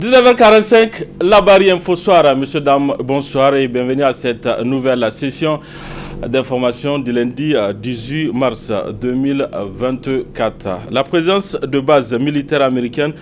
19h45, la barrière Info Soir. Messieurs, dames, bonsoir et bienvenue à cette nouvelle session d'information du lundi 18 mars 2024. La présence de bases militaires américaines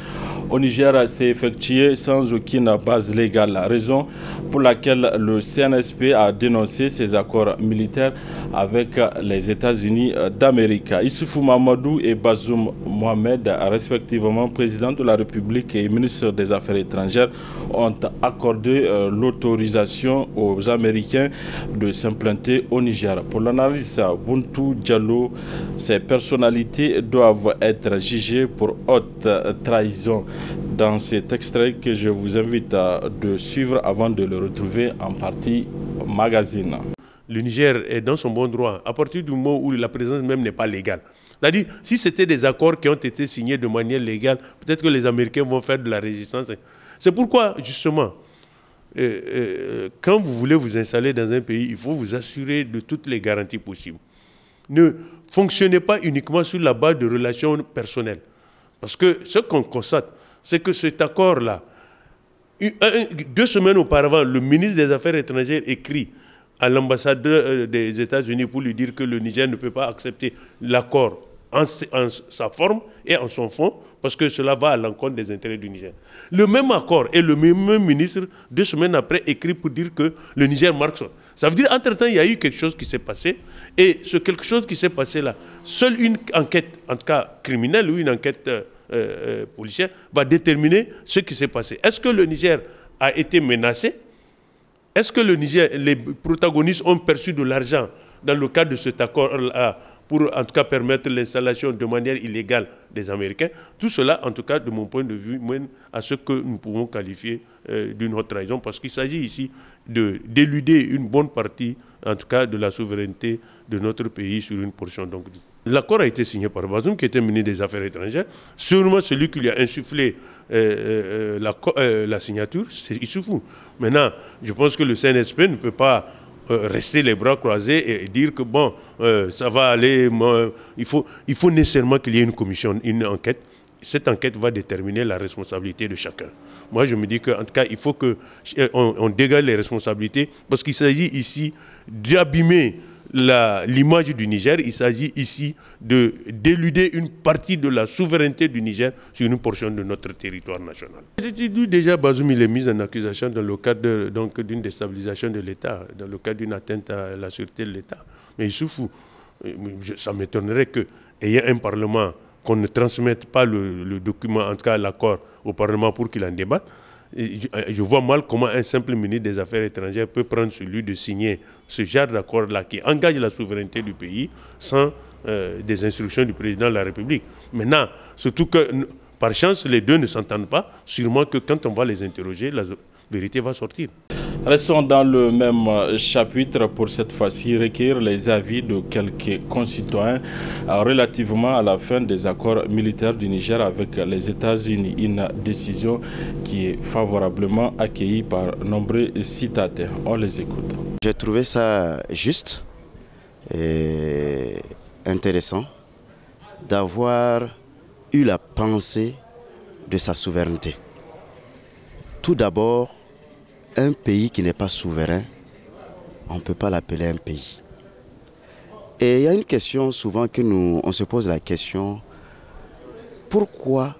au Niger s'est effectuée sans aucune base légale, raison pour laquelle le CNSP a dénoncé ces accords militaires avec les États-Unis d'Amérique. Issoufou Mamadou et Bazoum Mohamed, respectivement président de la République et ministre des Affaires étrangères, ont accordé l'autorisation aux Américains de s'implanter au Niger. Pour l'analyse, Buntou Diallo, ces personnalités doivent être jugées pour haute trahison. Dans cet extrait que je vous invite de suivre avant de le retrouver en partie magazine. Le Niger est dans son bon droit à partir du moment où la présence même n'est pas légale. C'est-à-dire, si c'était des accords qui ont été signés de manière légale, peut-être que les Américains vont faire de la résistance. C'est pourquoi, justement, quand vous voulez vous installer dans un pays, il faut vous assurer de toutes les garanties possibles. Ne fonctionnez pas uniquement sur la base de relations personnelles. Parce que ce qu'on constate, c'est que cet accord-là, 2 semaines auparavant, le ministre des Affaires étrangères écrit à l'ambassadeur des États-Unis pour lui dire que le Niger ne peut pas accepter l'accord en sa forme et en son fond, parce que cela va à l'encontre des intérêts du Niger. Le même accord et le même ministre, 2 semaines après, écrit pour dire que le Niger marque ça. Ça veut dire, entre-temps, il y a eu quelque chose qui s'est passé, et ce quelque chose qui s'est passé là, seule une enquête, en tout cas criminelle ou une enquête policière, va déterminer ce qui s'est passé. Est-ce que le Niger a été menacé? Est-ce que le Niger, les protagonistes ont perçu de l'argent dans le cadre de cet accord-là pour en tout cas permettre l'installation de manière illégale des Américains? Tout cela, en tout cas, de mon point de vue, mène à ce que nous pouvons qualifier d'une haute trahison, parce qu'il s'agit ici d'éluder une bonne partie, en tout cas, de la souveraineté de notre pays sur une portion. Donc, l'accord a été signé par Bazoum, qui était ministre des Affaires étrangères. Sûrement, celui qui lui a insufflé la signature, c'est Issoufou. Maintenant, je pense que le CNSP ne peut pas rester les bras croisés et dire que bon, ça va aller. Il faut nécessairement qu'il y ait une commission, une enquête. Cette enquête va déterminer la responsabilité de chacun. Moi, je me dis qu'en tout cas, il faut qu'on dégage les responsabilités, parce qu'il s'agit ici d'abîmer l'image du Niger. Il s'agit ici d'éluder une partie de la souveraineté du Niger sur une portion de notre territoire national. Déjà, Bazoum, il est mis en accusation dans le cadre d'une déstabilisation de l'État, dans le cadre d'une atteinte à la sûreté de l'État. Mais Issoufou, ça m'étonnerait qu'ayant un Parlement, qu'on ne transmette pas le document, en tout cas l'accord, au Parlement pour qu'il en débatte. Je vois mal comment un simple ministre des Affaires étrangères peut prendre celui de signer ce genre d'accord-là qui engage la souveraineté du pays sans des instructions du président de la République. Maintenant, surtout que par chance, les deux ne s'entendent pas, sûrement que quand on va les interroger, la vérité va sortir. Restons dans le même chapitre pour cette fois-ci, recueillir les avis de quelques concitoyens relativement à la fin des accords militaires du Niger avec les États-Unis. Une décision qui est favorablement accueillie par nombreux citadins. On les écoute. J'ai trouvé ça juste et intéressant d'avoir eu la pensée de sa souveraineté. Tout d'abord, un pays qui n'est pas souverain, on ne peut pas l'appeler un pays. Et il y a une question souvent que on se pose la question, pourquoi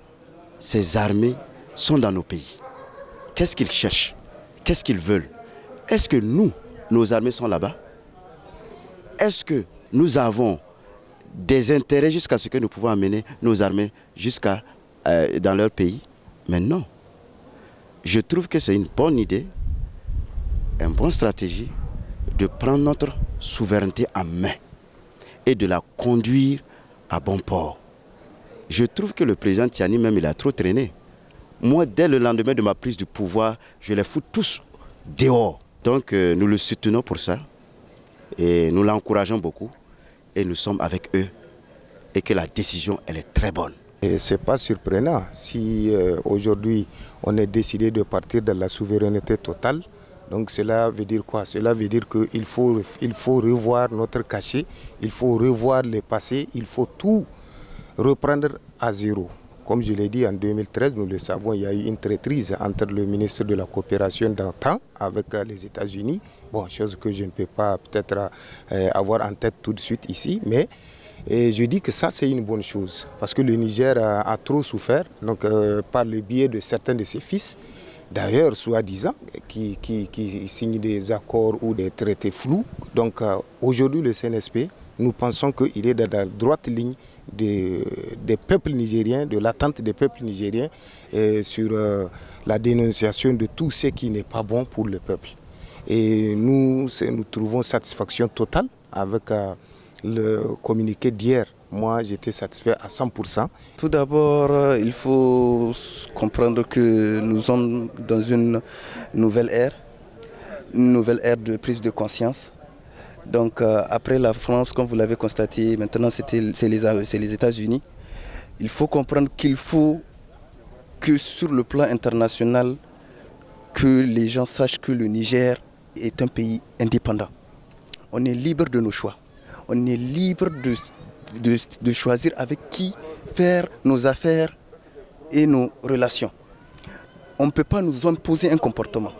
ces armées sont dans nos pays? Qu'est-ce qu'ils cherchent? Qu'est-ce qu'ils veulent? Est-ce que nos armées sont là-bas? Est-ce que nous avons des intérêts jusqu'à ce que nous pouvons amener nos armées jusqu'à dans leur pays? Mais non. Je trouve que c'est une bonne idée, une bonne stratégie de prendre notre souveraineté en main et de la conduire à bon port. Je trouve que le président Tiani même, il a trop traîné. Moi, dès le lendemain de ma prise du pouvoir, je les fous tous dehors. Donc nous le soutenons pour ça et nous l'encourageons beaucoup et nous sommes avec eux et que la décision, elle est très bonne. Et ce n'est pas surprenant si aujourd'hui on est décidé de partir de la souveraineté totale. Donc cela veut dire quoi? Cela veut dire qu'il faut revoir notre cachet, il faut revoir le passé, il faut tout reprendre à zéro. comme je l'ai dit, en 2013, nous le savons, il y a eu une traîtrise entre le ministre de la Coopération d'antan avec les États-Unis. Bon, chose que je ne peux pas peut-être avoir en tête tout de suite ici, mais je dis que ça, c'est une bonne chose. Parce que le Niger a trop souffert donc, par le biais de certains de ses fils, d'ailleurs, soi-disant, qui signent des accords ou des traités flous. Donc aujourd'hui, le CNSP, nous pensons qu'il est dans la droite ligne des peuples nigériens, de l'attente des peuples nigériens sur la dénonciation de tout ce qui n'est pas bon pour le peuple. Et nous trouvons satisfaction totale avec le communiqué d'hier. Moi, j'étais satisfait à 100%. Tout d'abord, il faut comprendre que nous sommes dans une nouvelle ère de prise de conscience. Donc, après la France, comme vous l'avez constaté, maintenant c'est les États-Unis. Il faut comprendre qu'il faut que sur le plan international, que les gens sachent que le Niger est un pays indépendant. On est libre de nos choix. On est libre de choisir avec qui faire nos affaires et nos relations. On ne peut pas nous imposer un comportement.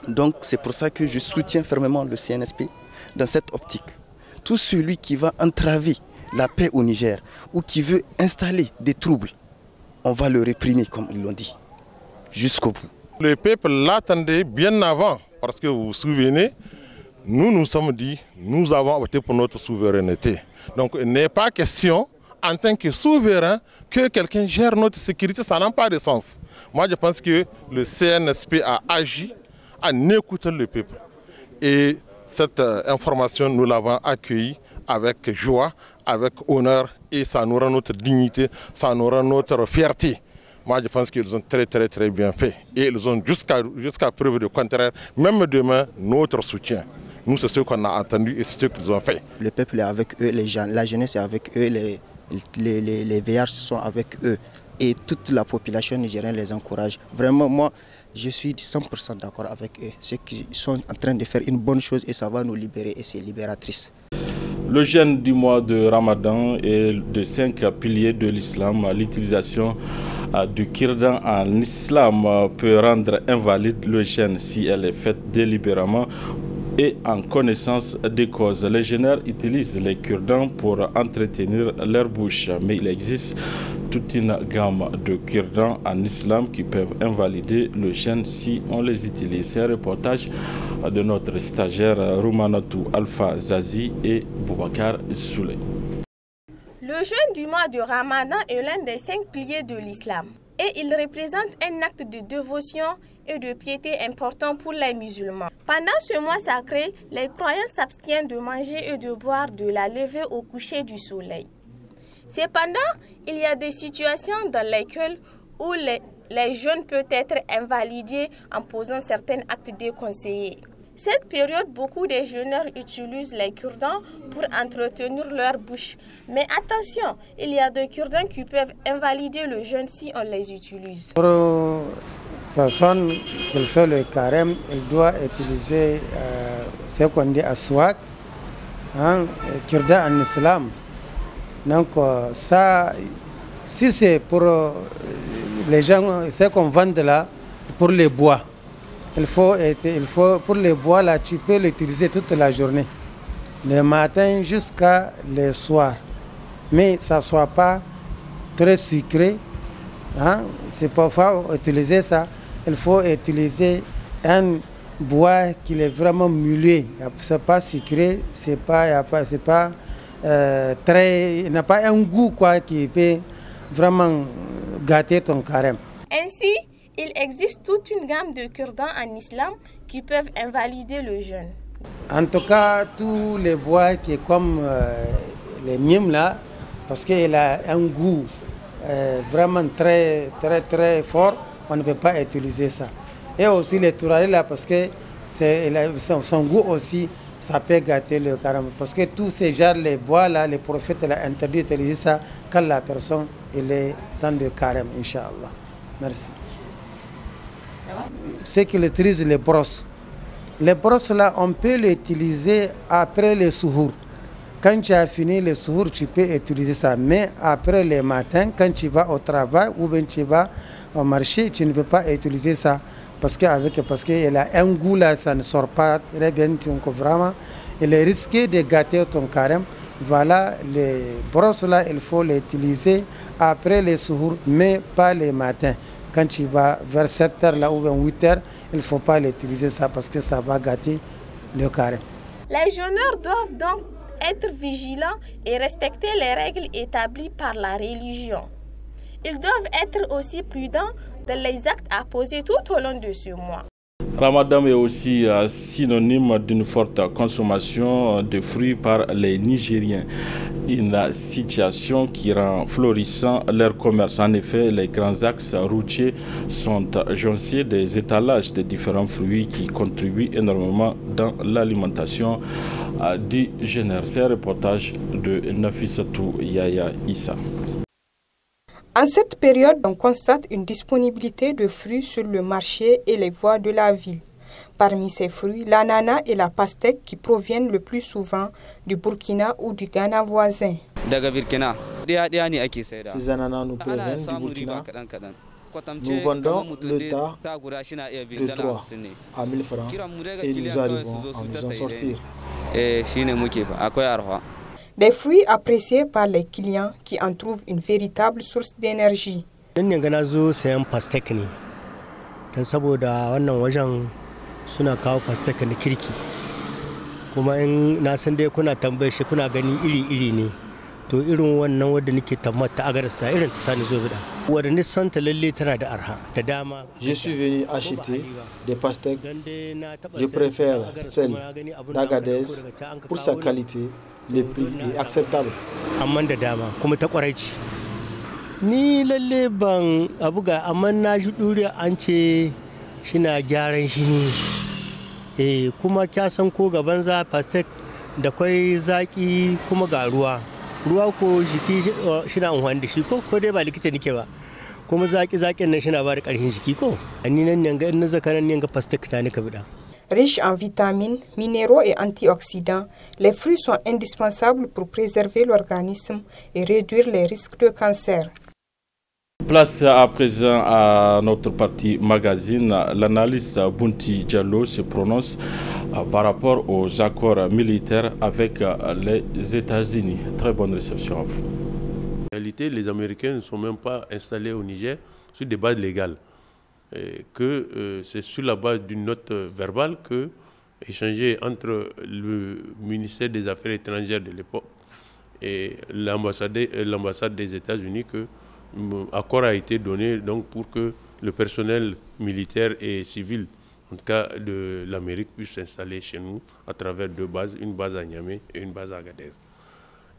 Donc c'est pour ça que je soutiens fermement le CNSP dans cette optique. Tout celui qui va entraver la paix au Niger ou qui veut installer des troubles, on va le réprimer comme ils l'ont dit, jusqu'au bout. Le peuple l'attendait bien avant, parce que vous vous souvenez, nous nous sommes dit, nous avons opté pour notre souveraineté. Donc il n'est pas question, en tant que souverain, que quelqu'un gère notre sécurité, ça n'a pas de sens. Moi je pense que le CNSP a agi en écoutant le peuple. Et cette information, nous l'avons accueillie avec joie, avec honneur, et ça nous rend notre dignité, ça nous rend notre fierté. Moi, je pense qu'ils ont très bien fait. Et ils ont jusqu'à preuve du contraire, même demain, notre soutien. Nous, c'est ce qu'on a entendu et c'est ce qu'ils ont fait. Le peuple est avec eux, la jeunesse est avec eux, les VH sont avec eux. Et toute la population nigérienne les encourage. Vraiment, moi, je suis 100% d'accord avec eux. C'est qu'ils sont en train de faire une bonne chose et ça va nous libérer et c'est libératrice. Le jeûne du mois de Ramadan est de 5 piliers de l'islam. L'utilisation du kirdan en islam peut rendre invalide le jeûne si elle est faite délibérément et en connaissance des causes. Les jeûneurs utilisent les cure-dents pour entretenir leur bouche, mais il existe toute une gamme de cure-dents en islam qui peuvent invalider le jeûne si on les utilise. C'est un reportage de notre stagiaire Roumanatou Alpha Zazi et Boubacar Souley. Le jeûne du mois de Ramadan est l'un des 5 piliers de l'islam et il représente un acte de dévotion et de piété important pour les musulmans. Pendant ce mois sacré, les croyants s'abstiennent de manger et de boire de la levée au coucher du soleil. Cependant, il y a des situations dans lesquelles où les jeûnes peuvent être invalidés en posant certains actes déconseillés. Cette période, beaucoup de jeûneurs utilisent les cure-dents pour entretenir leur bouche. Mais attention, il y a des cure-dents qui peuvent invalider le jeûne si on les utilise. Pour personne qui fait le carême, il doit utiliser ce qu'on dit aswak, cure-dent en islam. Donc ça, si c'est pour les gens, ce qu'on vend là, pour les bois. Il faut pour les bois là, tu peux l'utiliser toute la journée, le matin jusqu'à le soir. Mais ça ne soit pas très sucré. C'est pas faut utiliser ça. Il faut utiliser un bois qui est vraiment mulet. C'est pas sucré, c'est pas très, il n'a pas un goût quoi qui peut vraiment gâter ton carême. Ainsi, il existe toute une gamme de cure-dents en islam qui peuvent invalider le jeûne. En tout cas, tous les bois qui est comme les nimes là, parce qu'il a un goût vraiment très fort, on ne peut pas utiliser ça. Et aussi les tourarés là, parce que son goût aussi, ça peut gâter le carême. Parce que tous ces genres, les bois là, les prophètes ont interdit d'utiliser ça quand la personne est dans le carême, Inch'Allah. Merci. Ceux qui utilisent les brosses. Les brosses là, on peut les utiliser après le souhour. Quand tu as fini le sourd, tu peux utiliser ça. Mais après le matin, quand tu vas au travail ou bien tu vas au marché, tu ne peux pas utiliser ça. Parce qu'il a un goût là, ça ne sort pas très bien. Donc vraiment, il est risqué de gâter ton carême. Voilà, les brosses là, il faut les utiliser après les sourds, mais pas le matin. Quand tu vas vers 7h là ou vers 8h, il ne faut pas l'utiliser ça parce que ça va gâter le carême. Les jeûneurs doivent donc être vigilants et respecter les règles établies par la religion. Ils doivent être aussi prudents dans les actes à poser tout au long de ce mois. Ramadan est aussi synonyme d'une forte consommation de fruits par les Nigériens. Une situation qui rend florissant leur commerce. En effet, les grands axes routiers sont joncés des étalages de différents fruits qui contribuent énormément dans l'alimentation du génère. C'est un reportage de Nafissatou Yaya Issa. En cette période, on constate une disponibilité de fruits sur le marché et les voies de la ville. Parmi ces fruits, l'ananas et la pastèque qui proviennent le plus souvent du Burkina ou du Ghana voisin. Ces ananas nous proviennent du Burkina. Nous vendons le tas de 3 à 1000 francs et nous arrivons à nous en sortir. Des fruits appréciés par les clients qui en trouvent une véritable source d'énergie. C'est un pastèque. Suna kawo pastèque da kirki kuma in na san dai kuna tambaye shi kuna gani iri ne to irin wannan wanda nake tammata agarsta irin ta ne zo bida wanda ni san ta lalle tana da arha da dama. Je suis venu acheter des pastèques. Je préfère celle d'Agadez pour sa qualité, le prix est acceptable. Amma da dama kuma ta kwarai ce. Ni lalle ban abuga amma na ji duriya an ce shina gyaran shi ne kuma kya san ko gaban za pastèque da kwai zaki kuma ga ruwa ko jiki shina amfani da shi ko dai ba likita nake ba kuma zakin nan shina ba da karfin jiki ko ni nan ne ga in zakaran ne ga pastèque ta nika bida. Riches en vitamines, minéraux et antioxydants, les fruits sont indispensables pour préserver l'organisme et réduire les risques de cancer. Place à présent à notre partie magazine. L'analyste Bounti Diallo se prononce par rapport aux accords militaires avec les États-Unis. Très bonne réception à vous. En réalité, les Américains ne sont même pas installés au Niger sur des bases légales. C'est sur la base d'une note verbale que, échangée entre le ministère des Affaires étrangères de l'époque et l'ambassade des États-Unis, que accord a été donné donc pour que le personnel militaire et civil, en tout cas de l'Amérique, puisse s'installer chez nous à travers 2 bases, une base à Niamey et une base à Agadez.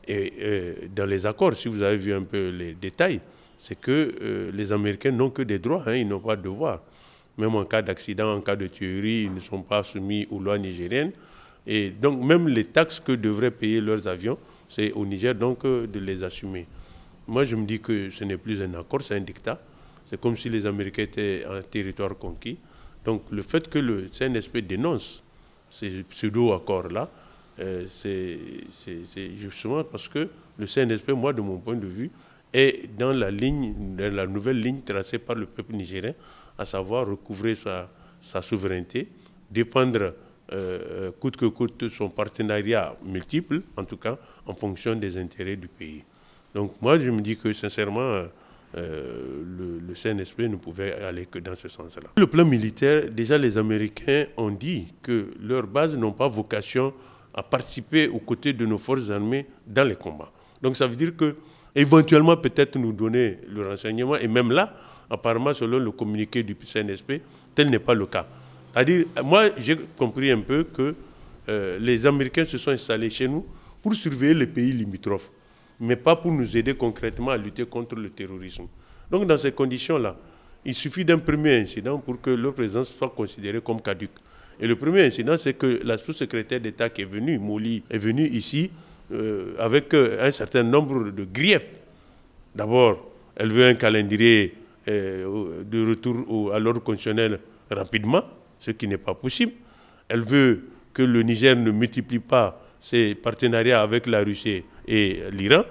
Et dans les accords, si vous avez vu un peu les détails, c'est que les Américains n'ont que des droits, ils n'ont pas de devoirs. Même en cas d'accident, en cas de tuerie, ils ne sont pas soumis aux lois nigériennes. Et donc même les taxes que devraient payer leurs avions, c'est au Niger donc de les assumer. Moi, je me dis que ce n'est plus un accord, c'est un dictat. C'est comme si les Américains étaient un territoire conquis. Donc, le fait que le CNSP dénonce ces pseudo-accords-là, c'est justement parce que le CNSP, moi, de mon point de vue, est dans la nouvelle ligne tracée par le peuple nigérien, à savoir recouvrer sa souveraineté, défendre coûte que coûte son partenariat multiple, en tout cas, en fonction des intérêts du pays. Donc moi, je me dis que sincèrement, le CNSP ne pouvait aller que dans ce sens-là. Sur le plan militaire, déjà les Américains ont dit que leurs bases n'ont pas vocation à participer aux côtés de nos forces armées dans les combats. Donc ça veut dire que éventuellement peut-être nous donner le renseignement, et même là, apparemment selon le communiqué du CNSP, tel n'est pas le cas. C'est-à-dire, moi j'ai compris un peu que les Américains se sont installés chez nous pour surveiller les pays limitrophes, mais pas pour nous aider concrètement à lutter contre le terrorisme. Donc dans ces conditions-là, il suffit d'un premier incident pour que leur présence soit considérée comme caduque. Et le premier incident, c'est que la sous-secrétaire d'État qui est venue, Moli, est venue ici avec un certain nombre de griefs. D'abord, elle veut un calendrier de retour à l'ordre constitutionnel rapidement, ce qui n'est pas possible. Elle veut que le Niger ne multiplie pas ses partenariats avec la Russie et l'Iran,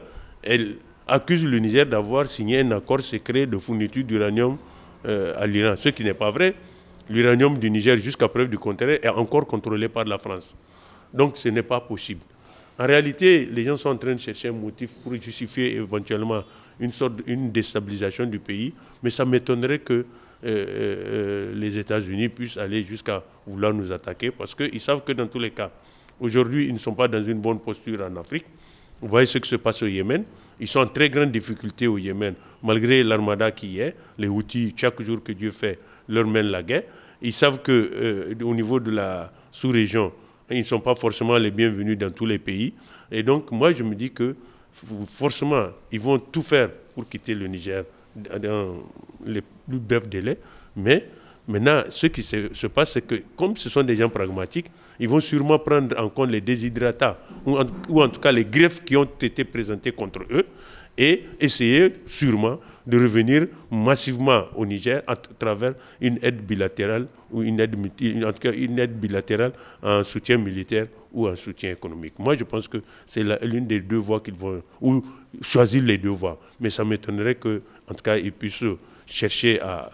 elle accuse le Niger d'avoir signé un accord secret de fourniture d'uranium à l'Iran, ce qui n'est pas vrai. L'uranium du Niger, jusqu'à preuve du contraire, est encore contrôlé par la France. Donc ce n'est pas possible. En réalité, les gens sont en train de chercher un motif pour justifier éventuellement une déstabilisation du pays, mais ça m'étonnerait que les États-Unis puissent aller jusqu'à vouloir nous attaquer, parce qu'ils savent que dans tous les cas, aujourd'hui, ils ne sont pas dans une bonne posture en Afrique. Vous voyez ce qui se passe au Yémen. Ils sont en très grande difficulté au Yémen, malgré l'armada qui y est. Les Houthis, chaque jour que Dieu fait, leur mènent la guerre. Ils savent qu'au niveau de la sous-région, ils ne sont pas forcément les bienvenus dans tous les pays. Et donc, moi, je me dis que forcément, ils vont tout faire pour quitter le Niger dans les plus brefs délais. Mais maintenant, ce qui se passe, c'est que comme ce sont des gens pragmatiques, ils vont sûrement prendre en compte les déshydratats ou en tout cas les greffes qui ont été présentées contre eux et essayer sûrement de revenir massivement au Niger à travers une aide bilatérale ou en tout cas une aide bilatérale en soutien militaire ou en soutien économique. Moi, je pense que c'est l'une des deux voies qu'ils vont, ou choisir les deux voies. Mais ça m'étonnerait que, en tout cas, ils puissent chercher à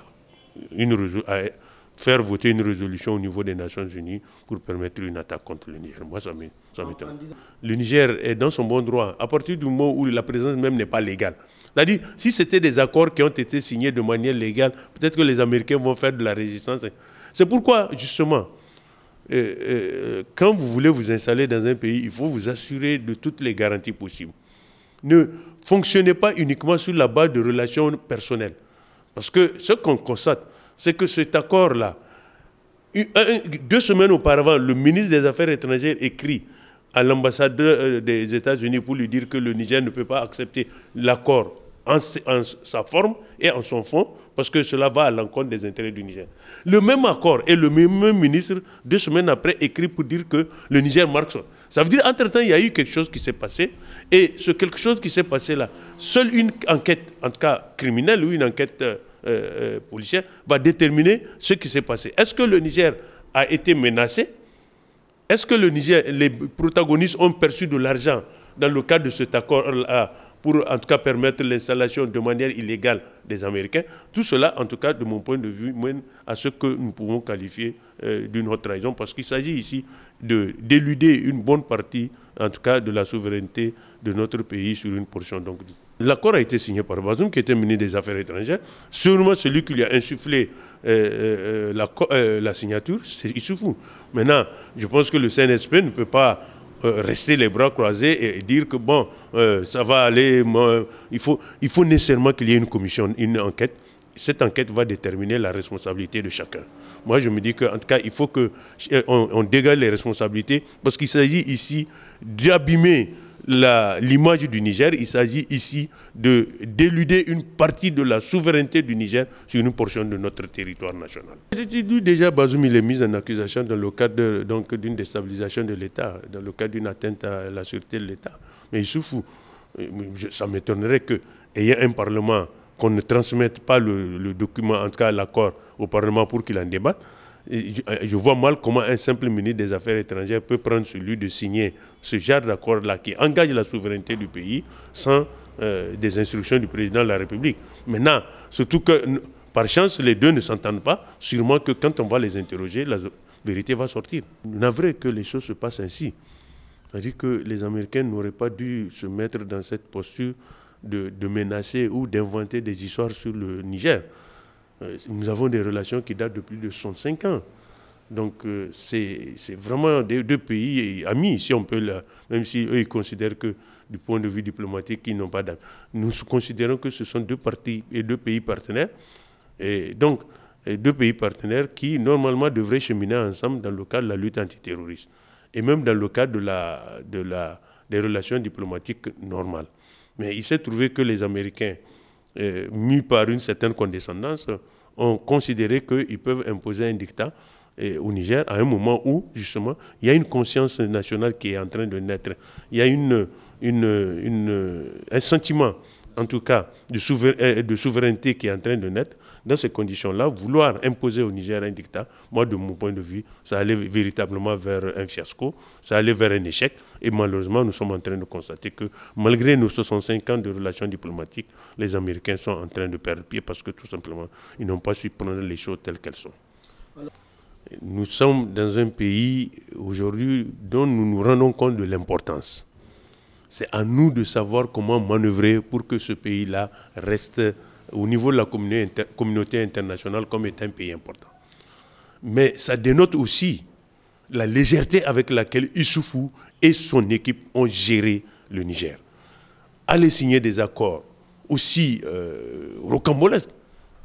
faire voter une résolution au niveau des Nations Unies pour permettre une attaque contre le Niger. Moi, ça m'étonne. Le Niger est dans son bon droit à partir du moment où la présence même n'est pas légale. C'est-à-dire, si c'était des accords qui ont été signés de manière légale, peut-être que les Américains vont faire de la résistance. C'est pourquoi, justement, quand vous voulez vous installer dans un pays, il faut vous assurer de toutes les garanties possibles. Ne fonctionnez pas uniquement sur la base de relations personnelles. Parce que ce qu'on constate, c'est que cet accord-là, 2 semaines auparavant, le ministre des Affaires étrangères écrit à l'ambassadeur des États-Unis pour lui dire que le Niger ne peut pas accepter l'accord en sa forme et en son fond, parce que cela va à l'encontre des intérêts du Niger. Le même accord et le même ministre, 2 semaines après, écrit pour dire que le Niger marque ça. Ça veut dire, entre-temps, il y a eu quelque chose qui s'est passé, et ce quelque chose qui s'est passé là, seule une enquête, en tout cas criminelle ou une enquête policière, va déterminer ce qui s'est passé. Est-ce que le Niger a été menacé? Est-ce que le Niger, les protagonistes ont perçu de l'argent dans le cadre de cet accord-là pour en tout cas permettre l'installation de manière illégale des Américains? Tout cela, en tout cas, de mon point de vue, mène à ce que nous pouvons qualifier d'une haute trahison, parce qu'il s'agit ici d'éluder une bonne partie, en tout cas, de la souveraineté de notre pays sur une portion. Donc, l'accord a été signé par Bazoum, qui était ministre des Affaires étrangères. Sûrement, celui qui lui a insufflé la signature, c'est Issoufou. Maintenant, je pense que le CNSP ne peut pas rester les bras croisés et dire que bon, ça va aller, il faut nécessairement qu'il y ait une commission, une enquête. Cette enquête va déterminer la responsabilité de chacun. Moi, je me dis qu'en tout cas, il faut qu'on dégage les responsabilités, parce qu'il s'agit ici d'abîmer l'image du Niger. Il s'agit ici d'éluder une partie de la souveraineté du Niger sur une portion de notre territoire national. J'ai dit déjà, Bazoum, il est mis en accusation dans le cadre d'une déstabilisation de l'État, dans le cadre d'une atteinte à la sûreté de l'État. Mais il souffre. Ça m'étonnerait qu'il y ait un Parlement, qu'on ne transmette pas le document, en tout cas l'accord, au Parlement pour qu'il en débatte. Je vois mal comment un simple ministre des Affaires étrangères peut prendre celui de signer ce genre d'accord-là qui engage la souveraineté du pays sans des instructions du président de la République. Maintenant, surtout que par chance, les deux ne s'entendent pas, sûrement que quand on va les interroger, la vérité va sortir. Navré que les choses se passent ainsi. C'est-à-dire que les Américains n'auraient pas dû se mettre dans cette posture de menacer ou d'inventer des histoires sur le Niger. Nous avons des relations qui datent de plus de 65 ans. Donc c'est vraiment deux pays amis, si on peut, même si eux ils considèrent que du point de vue diplomatique, ils n'ont pas d'amis. Nous considérons que ce sont deux pays partenaires. Et donc, 2 pays partenaires qui, normalement, devraient cheminer ensemble dans le cadre de la lutte antiterroriste. Et même dans le cadre des relations diplomatiques normales. Mais il s'est trouvé que les Américains, mus par une certaine condescendance, ont considéré qu'ils peuvent imposer un dictat au Niger à un moment où, justement, il y a une conscience nationale qui est en train de naître. Il y a un sentiment, en tout cas, de souveraineté qui est en train de naître. Dans ces conditions-là, vouloir imposer au Niger un dictat, moi de mon point de vue, ça allait véritablement vers un fiasco, ça allait vers un échec. Et malheureusement, nous sommes en train de constater que malgré nos 65 ans de relations diplomatiques, les Américains sont en train de perdre pied parce que tout simplement, ils n'ont pas su prendre les choses telles qu'elles sont. Nous sommes dans un pays aujourd'hui dont nous nous rendons compte de l'importance. C'est à nous de savoir comment manœuvrer pour que ce pays-là reste au niveau de la communauté internationale comme étant un pays important. Mais ça dénote aussi la légèreté avec laquelle Issoufou et son équipe ont géré le Niger. Aller signer des accords aussi rocambolesques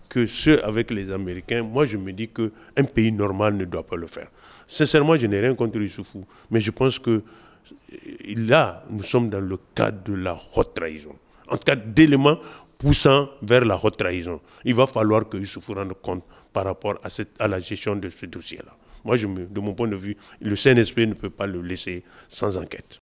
que ceux avec les Américains, moi je me dis qu'un pays normal ne doit pas le faire. Sincèrement, je n'ai rien contre Issoufou, mais je pense que là, nous sommes dans le cadre de la haute trahison. En tout cas, d'éléments poussant vers la haute trahison. Il va falloir que Issoufou rende compte par rapport à la gestion de ce dossier-là. Moi, de mon point de vue, le CNSP ne peut pas le laisser sans enquête.